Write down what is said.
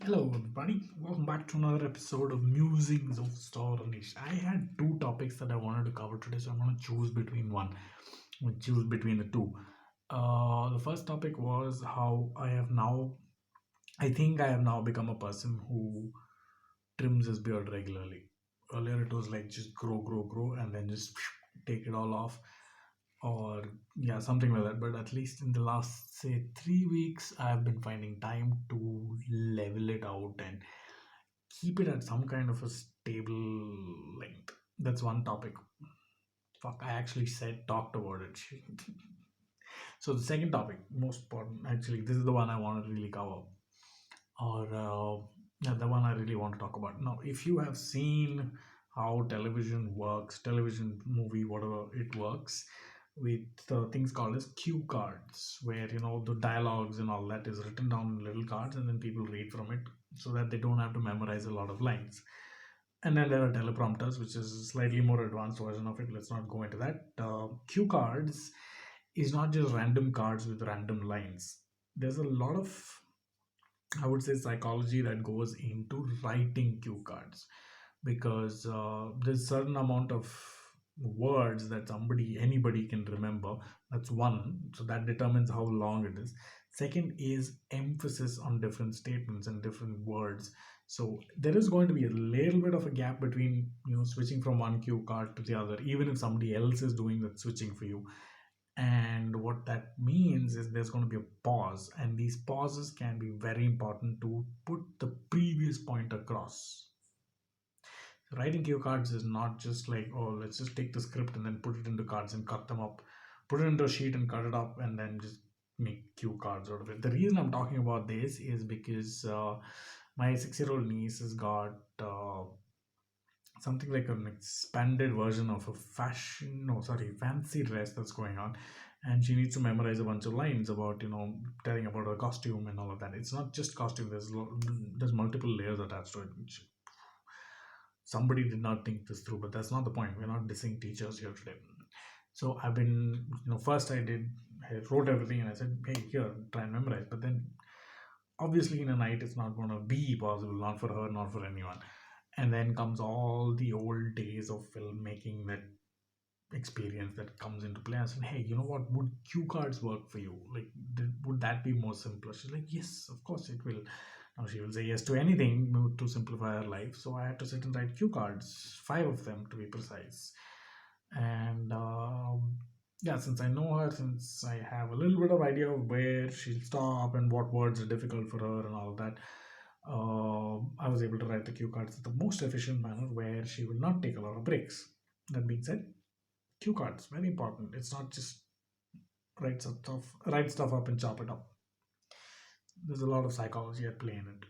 Hello, everybody. Welcome back to another episode of Musings of Star Anish. I had two topics that I wanted to cover today, so I'm going to choose between one. I'm going to choose between the two. The first topic was how I think I have now become a person who trims his beard regularly. Earlier, it was like just grow, and then just take it all off, or yeah, something like that. But at least in the last, say, 3 weeks, I've been finding time to level it out and keep it at some kind of a stable length. That's one topic. Fuck, I actually said talked about it. So the second topic, most important, actually, this is the one I want to really cover, or yeah, the one I really want to talk about. Now, if you have seen how television works, television, movie, whatever it works, with things called as cue cards, where the dialogues and all that is written down in little cards, and then people read from it so that they don't have to memorize a lot of lines. And then there are teleprompters, which is a slightly more advanced version of it. Let's not go into that. Cue cards is not just random cards with random lines. There's a lot of, I would say, psychology that goes into writing cue cards, because there's certain amount of words that anybody can remember. That's one, so that determines how long it is. Second is emphasis on different statements and different words. So there is going to be a little bit of a gap between switching from one cue card to the other, even if somebody else is doing that switching for you. And what that means is there's going to be a pause, and these pauses can be very important to put the previous point across. Writing cue cards is not just like, oh, let's just take the script and then put it into cards and cut them up, put it into a sheet and cut it up, and then just make cue cards out of it. The reason I'm talking about this is because my 6-year-old niece has got something like an expanded version of a fancy dress that's going on, and she needs to memorize a bunch of lines about telling about her costume and all of that. It's not just costume. There's multiple layers attached to it, which somebody did not think this through, but that's not the point. We're not dissing teachers here today. So I've been, first I wrote everything and I said, hey, here, try and memorize. But then obviously in a night, it's not going to be possible, not for her, not for anyone. And then comes all the old days of filmmaking, that experience that comes into play. I said, hey, you know what? Would cue cards work for you? Like, would that be more simpler? She's like, yes, of course it will. Now she will say yes to anything to simplify her life. So I had to sit and write cue cards, 5 of them to be precise. And yeah, since I know her, since I have a little bit of idea of where she'll stop and what words are difficult for her and all that, I was able to write the cue cards in the most efficient manner where she will not take a lot of breaks. That being said, cue cards very important. It's not just write stuff up and chop it up. There's a lot of psychology at play in it.